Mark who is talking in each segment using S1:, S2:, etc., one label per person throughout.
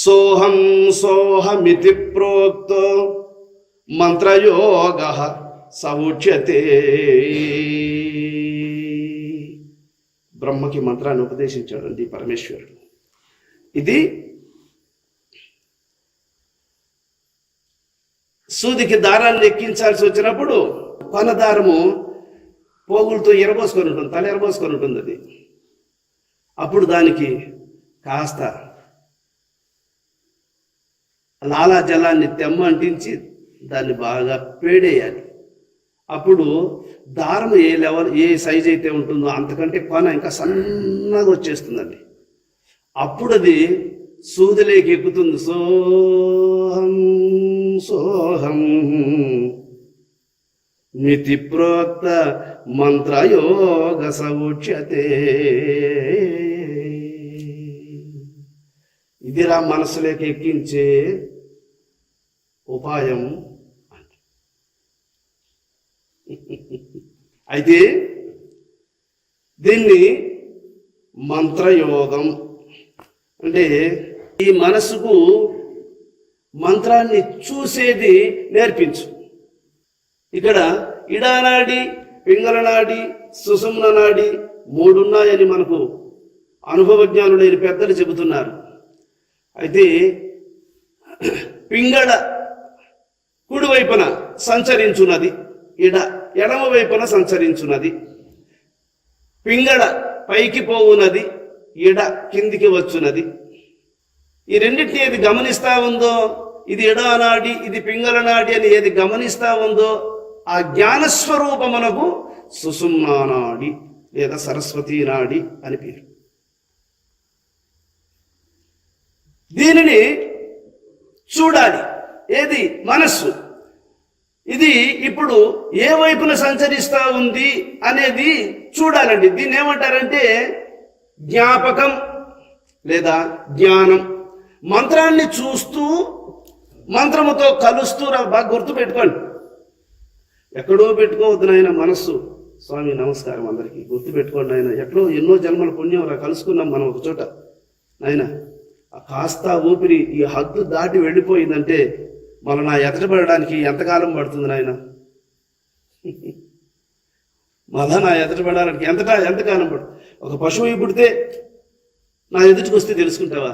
S1: సోహం సోహమితి ప్రోక్తో మంత్రయోగః సముచ్యతే. బ్రహ్మకి మంత్రాన్ని ఉపదేశించాడండి పరమేశ్వరుడు. ఇది సూదికి దారాన్ని ఎక్కించాల్సి వచ్చినప్పుడు కొనదారము పోగులతో ఎరబోసుకొని ఉంటుంది, తల ఎరబోసుకొని ఉంటుంది. అది అప్పుడు దానికి కాస్త లాలాజలాన్ని తెమ్మంటించి దాన్ని బాగా పేడేయాలి. అప్పుడు దారం ఏ సైజ్ అయితే ఉంటుందో అంతకంటే కొన ఇంకా సన్నగా వచ్చేస్తుందండి. అప్పుడు అది సూదిలోకి ఎక్కుతుంది. సోహం సోహం మితి ప్రోక్త మంత్రయోగ సముచ్యతే. ఇదిరా మనసులోకి ఎక్కించే ఉపాయం. అయితే దీన్ని మంత్రయోగం అంటే ఈ మనసుకు మంత్రాన్ని చూసేది నేర్పించు. ఇక్కడ ఇడానాడి, పింగళనాడి, సుషుమ్న నాడి 3 ఉన్నాయని మనకు అనుభవజ్ఞానులైన పెద్దలు చెబుతున్నారు. అయితే పింగళ కుడివైపున సంచరించున్నది, ఎడమ వైపున సంచరించున్నది. పింగళ పైకి పోవున్నది, కిందికి వచ్చున్నది. ఈ రెండింటిని ఏది గమనిస్తా ఉందో, ఇది ఎడనాడి ఇది పింగళ నాడి అని ఏది గమనిస్తా ఉందో ఆ జ్ఞానస్వరూపమునకు సుషుమ్నా నాడి లేదా సరస్వతీ నాడి అని పేరు. దీనిని చూడాలి. ఏది? మనస్సు. ఇది ఇప్పుడు ఏ వైపున సంచరిస్తా ఉంది అనేది చూడాలండి. దీన్ని ఏమంటారంటే జ్ఞాపకం లేదా జ్ఞానం. మంత్రాన్ని చూస్తూ మంత్రముతో కలుస్తూ బాగా గుర్తు పెట్టుకోండి. ఎక్కడో పెట్టుకోవద్దు నాయన మనస్సు. స్వామి నమస్కారం అందరికీ. గుర్తు పెట్టుకోండి నాయన. ఎక్కడో ఎన్నో జన్మల పుణ్యం కలుసుకున్నాం మనం ఒక చోట. నాయన కాస్త ఊపిరి ఈ హద్దు దాటి వెళ్ళిపోయిందంటే మన నా ఎదటపడడానికి ఎంతకాలం పడుతుంది నాయన? మళ్ళా నా ఎదటపడడానికి ఎంతకాలం పడుతుంది? ఒక పశువు పుడితే నా ఎదుటికి వస్తే తెలుసుకుంటావా?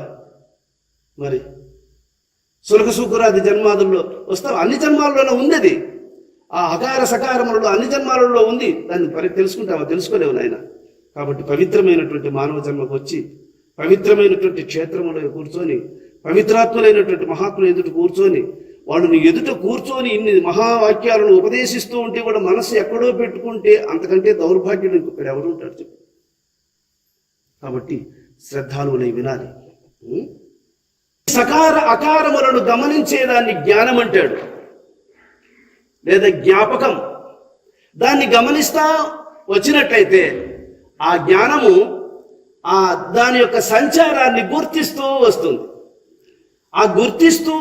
S1: మరి సులక సూకురాది జన్మాదుల్లో వస్తావు. అన్ని జన్మాల్లోనే ఉంది అది. ఆ అకార సకారములలో అన్ని జన్మాలలో ఉంది. దాన్ని తెలుసుకుంటావా? తెలుసుకోలేవు నాయన. కాబట్టి పవిత్రమైనటువంటి మానవ జన్మకు వచ్చి పవిత్రమైనటువంటి క్షేత్రములో కూర్చొని పవిత్రాత్ములైనటువంటి మహాత్ములు ఎదుట కూర్చొని వాళ్ళు నీ ఎదుట కూర్చొని ఇన్ని మహావాక్యాలను ఉపదేశిస్తూ ఉంటే కూడా మనసు ఎక్కడో పెట్టుకుంటే అంతకంటే దౌర్భాగ్యుడు ఇక్కడ ఎవరు ఉంటాడు చెప్పు. కాబట్టి శ్రద్ధాలువులై వినాలి. సకార అకారములను గమనించేదాన్ని జ్ఞానం అంటాడు లేదా జ్ఞాపకం. దాన్ని గమనిస్తా వచ్చినట్లయితే ఆ జ్ఞానము దాని యొక్క సంచారాన్ని గుర్తిస్తూ వస్తుంది. ఆ గుర్తిస్తూ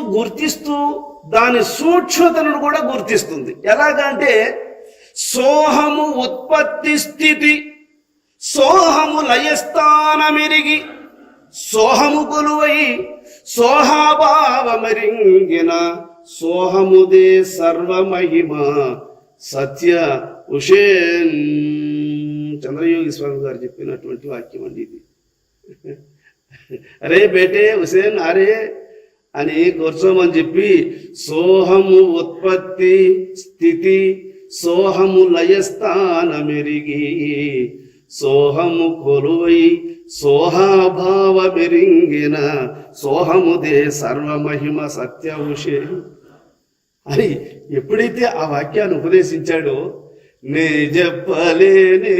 S1: దాని సూక్ష్మతను కూడా గుర్తిస్తుంది. ఎలాగంటే సోహము ఉత్పత్తి స్థితి, సోహము లయస్థానమిరిగి, సోహము కొలువై సోహాభావమరింగిన, సోహముదే సర్వమహిమ సత్య ఉషేన్. చంద్రయోగి స్వామి గారు చెప్పినటువంటి వాక్యం అండి ఇది. అరే బేటే హుసేన్ అరే అని కూర్చోమని చెప్పి సోహము ఉత్పత్తి స్థితి, సోహము లయస్థానమెరిగి, సోహము కొలువై సోహాభావ మెరింగిన, సోహముదే సర్వమహిమ సత్య ఉషే అని ఎప్పుడైతే ఆ వాక్యాన్ని ఉపదేశించాడో, నే చెప్పలేనే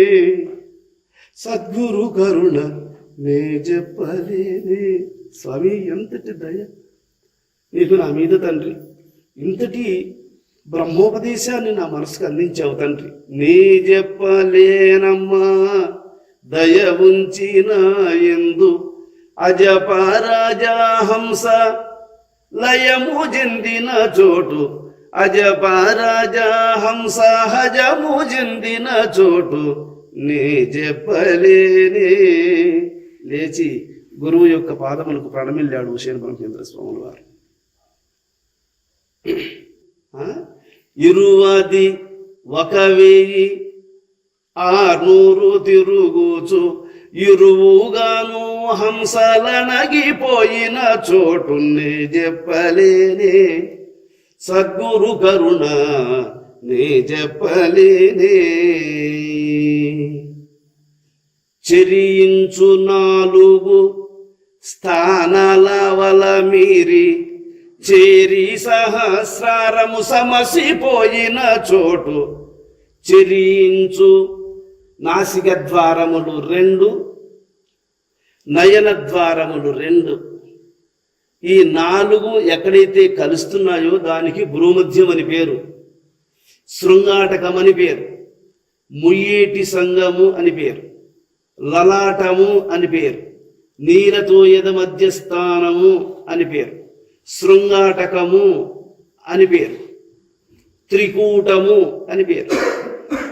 S1: సద్గురు కరుణ, నే చెప్పలేనే. స్వామి ఎంతటి దయ నీకు నా మీద తండ్రి. ఇంతటి బ్రహ్మోపదేశాన్ని నా మనసుకు అందించావు తండ్రి. నీ చెప్పలేనమ్మా దయ ఉంచిన ఎందు, అజపరాజహంస లయము చెందిన చోటు, అజపరాజహంస హజము చెందిన చోటు, నీ చెప్పలేనే. లేచి గురువు యొక్క పాదములకు ప్రణమిల్లాడు హుసేన్ బ్రహ్మేంద్ర స్వాముల వారు. 21,600 తిరుగుచు ఇరువుగాను హంసల నగిపోయిన చోటునే చెప్పలేనే, సద్గురు కరుణ నే చెప్పలేనే. చెరించు 4 స్థానాల వల మీరి చేరి సహస్రారము సమసిపోయిన చోటు, చెరించు నాసిక ద్వారములు 2, నయన ద్వారములు 2. ఈ 4 ఎక్కడైతే కలుస్తున్నాయో దానికి భ్రూమధ్యం అని పేరు, శృంగాటకం అని పేరు, ముయ్యేటి సంగము అని పేరు, లలాటము అని పేరు, నీలతోయద మధ్యస్థానము అని పేరు, శృంగాటకము అని పేరు, త్రికూటము అని పేరు.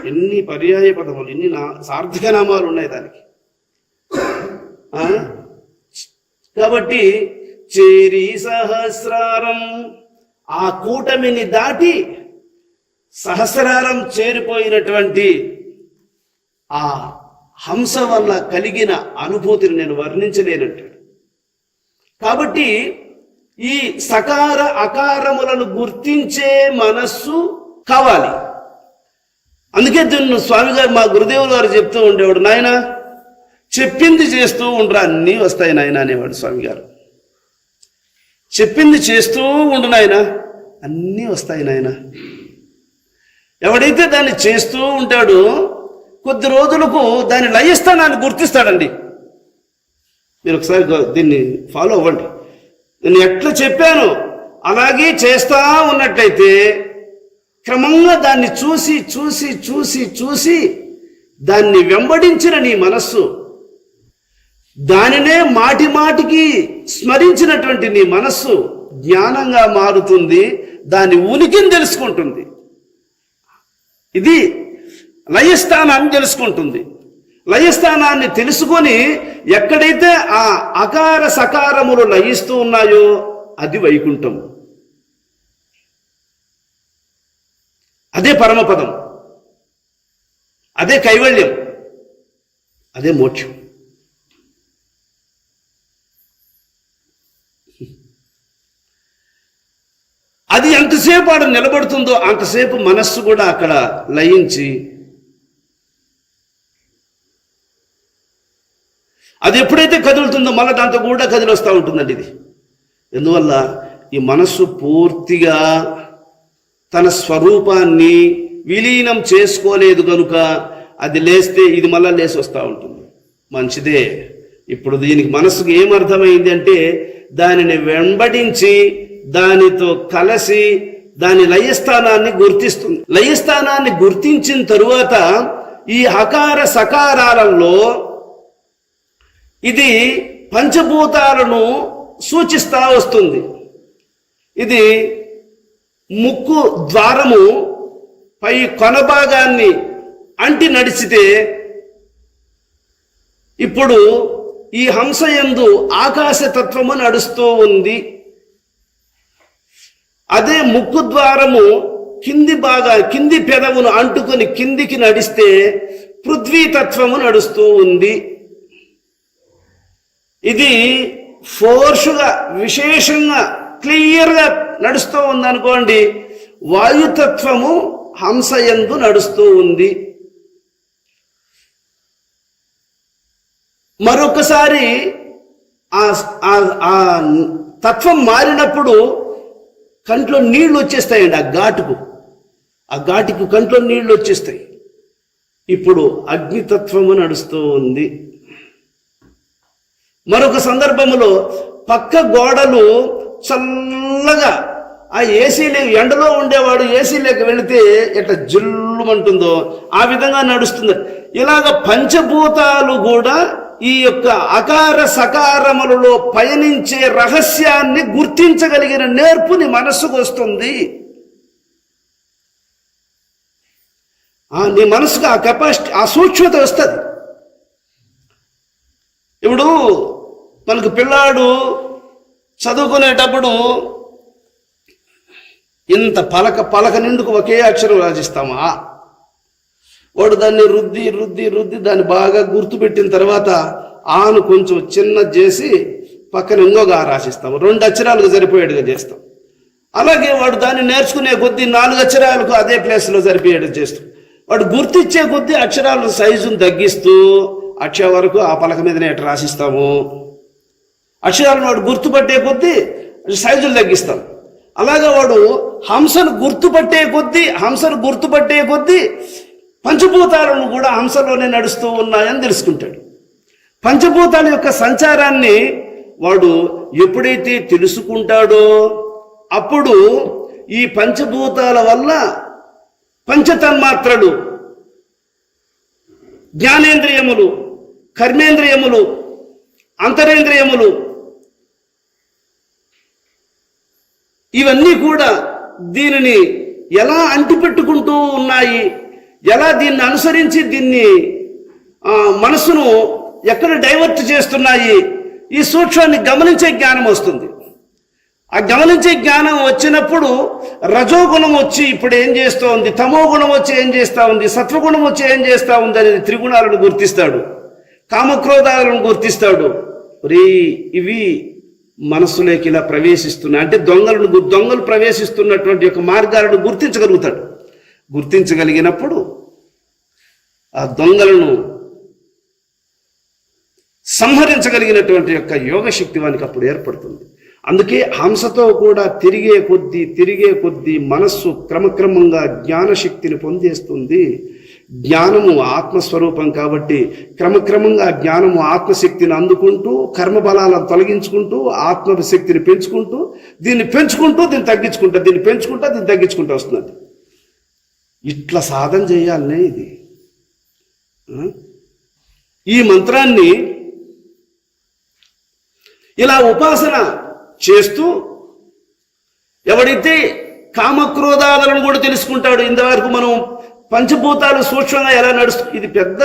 S1: ఎన్ని పర్యాయ పదములు, ఎన్ని సార్థక నామాలు ఉన్నాయి దానికి. కాబట్టి చేరి సహస్రారం, ఆ కూటమిని దాటి సహస్రారం చేరిపోయినటువంటి ఆ హంస వల్ల కలిగిన అనుభూతిని నేను వర్ణించలేనంటాడు. కాబట్టి ఈ సకార అకారములను గుర్తించే మనస్సు కావాలి. అందుకే దీన్ని స్వామి గారు, మా గురుదేవులు వారు చెప్తూ ఉండేవాడు, నాయన చెప్పింది చేస్తూ ఉండరా అన్నీ వస్తాయి నాయన అనేవాడు స్వామి గారు. చెప్పింది చేస్తూ ఉండు నాయన అన్నీ వస్తాయి నాయన. ఎవడైతే దాన్ని చేస్తూ ఉంటాడో కొద్ది రోజులకు దాని లయస్థానాన్ని గుర్తిస్తాడండి. మీరు ఒకసారి దీన్ని ఫాలో అవ్వండి. నేను ఎట్లా చెప్పాను అలాగే చేస్తా ఉన్నట్లయితే క్రమంగా దాన్ని చూసి చూసి చూసి చూసి దాన్ని వెంబడించిన నీ మనస్సు, దానినే మాటి మాటికి స్మరించినటువంటి నీ మనస్సు జ్ఞానంగా మారుతుంది, దాని ఉనికిని తెలుసుకుంటుంది. ఇది లయస్థానాన్ని తెలుసుకుంటుంది. లయస్థానాన్ని తెలుసుకొని ఎక్కడైతే ఆ అకార సకారములు లయిస్తూ ఉన్నాయో అది వైకుంఠం, అదే పరమపదం, అదే కైవల్యం, అదే మోక్షం. అది ఎంతసేపు ఆడ నిలబడుతుందో అంతసేపు మనస్సు కూడా అక్కడ లయించి, అది ఎప్పుడైతే కదులుతుందో మళ్ళీ దాంతో కూడా కదిలొస్తూ ఉంటుందండి. ఇది ఎందువల్ల ఈ మనస్సు పూర్తిగా తన స్వరూపాన్ని విలీనం చేసుకోలేదు కనుక అది లేస్తే ఇది మళ్ళా లేసి వస్తూ ఉంటుంది. మంచిదే. ఇప్పుడు దీనికి మనస్సుకు ఏమర్థమైంది అంటే దానిని వెంబడించి దానితో కలిసి దాని లయస్థానాన్ని గుర్తిస్తుంది. లయస్థానాన్ని గుర్తించిన తరువాత ఈ హకార సకారాలలో ఇది పంచభూతాలను సూచిస్తా వస్తుంది. ఇది ముక్కు ద్వారము పై కొనభాగాన్ని అంటి నడిచితే ఇప్పుడు ఈ హంస యందు ఆకాశతత్వము నడుస్తూ ఉంది. అదే ముక్కు ద్వారము కింది పెదవును అంటుకొని కిందికి నడిస్తే పృథ్వీతత్వము నడుస్తూ ఉంది. ఇది ఫోర్సుగా విశేషంగా క్లియర్గా నడుస్తూ ఉందనుకోండి, వాయుతత్వము హంస యందు నడుస్తూ ఉంది. మరొకసారి ఆ తత్వం మారినప్పుడు కంట్లో నీళ్లు వచ్చేస్తాయండి. ఆ ఘాటుకు కంట్లో నీళ్లు వచ్చేస్తాయి. ఇప్పుడు అగ్నితత్వము నడుస్తూ ఉంది. మరొక సందర్భంలో పక్క గోడలు చల్లగా, ఆ ఏసీలే ఎండలో ఉండేవాడు ఏసీలోకి వెళితే ఎట్లా జల్లుమంటుందో ఆ విధంగా నడుస్తుంది. ఇలాగ పంచభూతాలు కూడా ఈ యొక్క అకార సకారములలో పయనించే రహస్యాన్ని గుర్తించగలిగిన నేర్పుని మనస్సుకు వస్తుంది. నీ మనసుకు ఆ కెపాసిటీ, ఆ సూక్ష్మత వస్తుంది. ఇప్పుడు మనకు పిల్లాడు చదువుకునేటప్పుడు ఇంత పలక నిండుకు ఒకే అక్షరం రాసిస్తామా, వాడు దాన్ని రుద్ది రుద్ది రుద్ది దాన్ని బాగా గుర్తుపెట్టిన తర్వాత ఆను కొంచెం చిన్న చేసి పక్కన ఇంకొక రాసిస్తాము, 2 అక్షరాలకు సరిపోయేట్టుగా చేస్తాం. అలాగే వాడు దాన్ని నేర్చుకునే కొద్దీ 4 అక్షరాలకు అదే ప్లేస్లో సరిపోయేట్టు చేస్తాం. వాడు గుర్తిచ్చే కొద్దీ అక్షరాల సైజును తగ్గిస్తూ అక్షర వరకు ఆ పలక మీదనే ఎట్లా రాసిస్తాము. అక్షరాలను వాడు గుర్తుపట్టే కొద్దీ సైజులు తగ్గిస్తాం. అలాగే వాడు హంసను గుర్తుపట్టే కొద్దీ పంచభూతాలను కూడా హంసలోనే నడుస్తూ ఉన్నాయని తెలుసుకుంటాడు. పంచభూతాల యొక్క సంచారాన్ని వాడు ఎప్పుడైతే తెలుసుకుంటాడో అప్పుడు ఈ పంచభూతాల వల్ల పంచతన్మాత్రలు, జ్ఞానేంద్రియములు, కర్మేంద్రియములు, అంతరేంద్రియములు ఇవన్నీ కూడా దీనిని ఎలా అంటిపెట్టుకుంటూ ఉన్నాయి, ఎలా దీన్ని అనుసరించి దీన్ని మనసును ఎక్కడ డైవర్ట్ చేస్తున్నాయి, ఈ సూక్ష్మాన్ని గమనించే జ్ఞానం వస్తుంది. ఆ గమనించే జ్ఞానం వచ్చినప్పుడు రజోగుణం వచ్చి ఇప్పుడు ఏం చేస్తూ ఉంది, తమో గుణం వచ్చి ఏం చేస్తూ ఉంది, సత్వగుణం వచ్చి ఏం చేస్తూ ఉంది అనేది త్రిగుణాలను గుర్తిస్తాడు, కామక్రోధాలను గుర్తిస్తాడు. ఇవి మనస్సులోకి ఇలా ప్రవేశిస్తున్నాయి అంటే దొంగలు ప్రవేశిస్తున్నటువంటి యొక్క మార్గాలను గుర్తించగలుగుతాడు. గుర్తించగలిగినప్పుడు ఆ దొంగలను సంహరించగలిగినటువంటి యొక్క యోగ శక్తి వానికి అప్పుడు ఏర్పడుతుంది. అందుకే హంసతో కూడా తిరిగే కొద్దీ మనస్సు క్రమక్రమంగా జ్ఞానశక్తిని పొందేస్తుంది. జ్ఞానము ఆత్మస్వరూపం కాబట్టి క్రమక్రమంగా జ్ఞానము ఆత్మశక్తిని అందుకుంటూ కర్మబలాలను తొలగించుకుంటూ ఆత్మశక్తిని పెంచుకుంటూ దీన్ని తగ్గించుకుంటూ వస్తుంది. ఇట్లా సాధన చేయాలనే ఇది. ఈ మంత్రాన్ని ఇలా ఉపాసన చేస్తూ ఎవడైతే కామక్రోధాలను కూడా తెలుసుకుంటాడు. ఇంతవరకు మనం పంచభూతాలు సూక్ష్మంగా ఎలా నడుస్తుంది, ఇది పెద్ద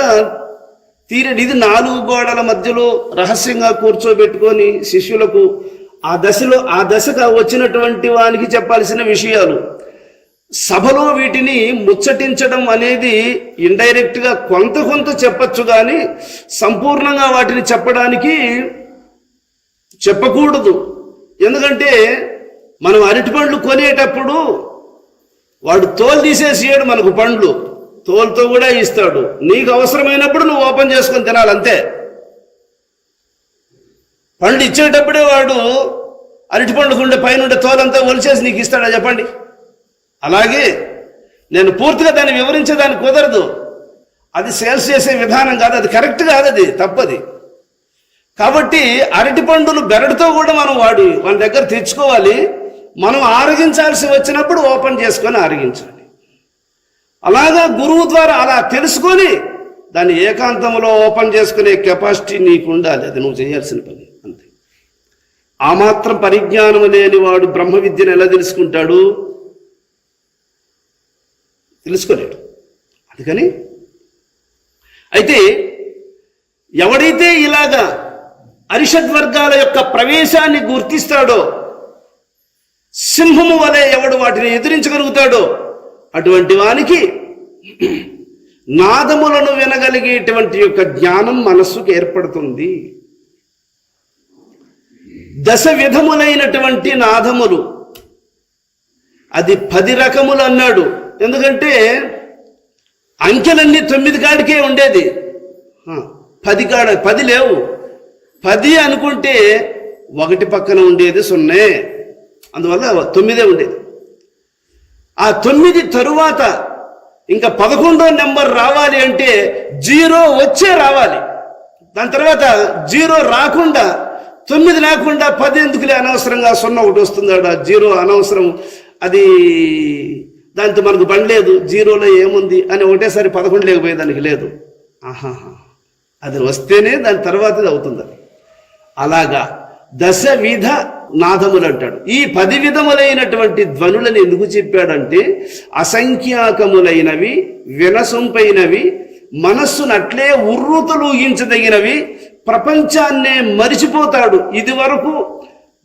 S1: తీరని, ఇది 4 గోడల మధ్యలో రహస్యంగా కూర్చోబెట్టుకొని శిష్యులకు ఆ దశగా వచ్చినటువంటి వానికి చెప్పాల్సిన విషయాలు. సభలో వీటిని ముచ్చటించడం అనేది ఇండైరెక్ట్గా కొంత చెప్పచ్చు, కానీ సంపూర్ణంగా వాటిని చెప్పకూడదు. ఎందుకంటే మనం అరటి పండ్లు కొనేటప్పుడు వాడు తోలు తీసేసియాడు, మనకు పండ్లు తోలుతో కూడా ఇస్తాడు. నీకు అవసరమైనప్పుడు నువ్వు ఓపెన్ చేసుకొని తినాలంతే. పండ్లు ఇచ్చేటప్పుడే వాడు అరటి పండుకుండే పైన తోలంతా ఒలిచేసి నీకు ఇస్తాడా చెప్పండి? అలాగే నేను పూర్తిగా దాన్ని వివరించేదానికి కుదరదు. అది సేల్స్ చేసే విధానం కాదు, అది కరెక్ట్ కాదు, అది తప్పది. కాబట్టి అరటి పండును బెరడుతో కూడా మనం మన దగ్గర తెచ్చుకోవాలి. మనం ఆరగించాల్సి వచ్చినప్పుడు ఓపెన్ చేసుకొని ఆరగించాలి. అలాగా గురువు ద్వారా అలా తెలుసుకొని దాన్ని ఏకాంతంలో ఓపెన్ చేసుకునే కెపాసిటీ నీకు ఉండాలి. అది నువ్వు చేయాల్సిన పని అంతే. ఆ మాత్రం పరిజ్ఞానం లేని వాడు బ్రహ్మ విద్యను ఎలా తెలుసుకుంటాడు? తెలుసుకోలేడు. అందుకని అయితే ఎవడైతే ఇలాగా అరిషద్వర్గాల యొక్క ప్రవేశాన్ని గుర్తిస్తాడో, సింహము వలె ఎవడు వాటిని ఎదిరించగలుగుతాడో అటువంటి వానికి నాదములను వినగలిగేటువంటి యొక్క జ్ఞానం మనస్సుకు ఏర్పడుతుంది. 10 విధములైనటువంటి నాదములు, అది 10 రకములు అన్నాడు. ఎందుకంటే అంకెలన్నీ 9 కాడికే ఉండేది, 10 లేవు. 10 అనుకుంటే 1 పక్కన ఉండేది 0, అందువల్ల 9 ఉండేది. ఆ 9 తరువాత ఇంకా 11వ నెంబర్ రావాలి అంటే 0 వచ్చే రావాలి. దాని తర్వాత 0 రాకుండా 9 లేకుండా 10 ఎందుకులే అనవసరంగా 0 ఒకటి వస్తుంది. 0 అనవసరం, అది దాంతో మనకు బండి లేదు, 0లో ఏముంది అని ఒకటేసారి 11 లేకపోయేదానికి లేదు. అది వస్తేనే దాని తర్వాత అవుతుంది. అలాగా 10 విధ నాదములు అంటాడు. ఈ 10 విధములైనటువంటి ధ్వనులను ఎందుకు చెప్పాడంటే అసంఖ్యాకములైనవి, వినసొంపైనవి, మనస్సును అట్లే ఉర్రూతలూగించదగినవి, ప్రపంచాన్నే మరిచిపోతాడు. ఇది వరకు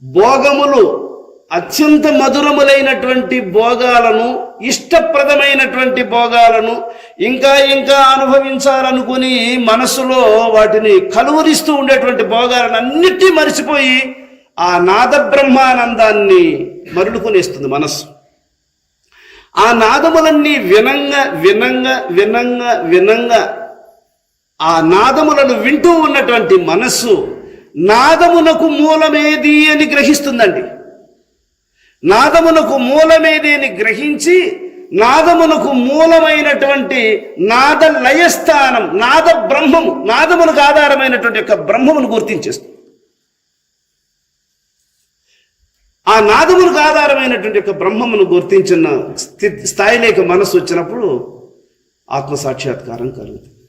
S1: భోగములు, అత్యంత మధురములైనటువంటి భోగాలను, ఇష్టప్రదమైనటువంటి భోగాలను ఇంకా ఇంకా అనుభవించాలనుకుని మనస్సులో వాటిని కలువరిస్తూ ఉండేటువంటి భోగాలను అన్నిటినీ మరిచిపోయి ఆ నాద బ్రహ్మానందాన్ని మరులుకొనేస్తుంది మనస్సు. ఆ నాదములన్నీ వినంగా వినంగా వినంగా వినంగా ఆ నాదములను వింటూ ఉన్నటువంటి మనస్సు నాదమునకు మూలమేది అని గ్రహిస్తుందండి. నాదమునకు మూలమేది అని గ్రహించి నాదమునకు మూలమైనటువంటి నాద లయస్థానం, నాద బ్రహ్మము, నాదమునకు ఆధారమైనటువంటి యొక్క బ్రహ్మమును గుర్తించేస్తుంది. ఆ నాదమునకు ఆధారమైనటువంటి యొక్క బ్రహ్మమును గుర్తించిన స్థాయిలోకి మనసు వచ్చినప్పుడు ఆత్మసాక్షాత్కారం కలుగుతుంది.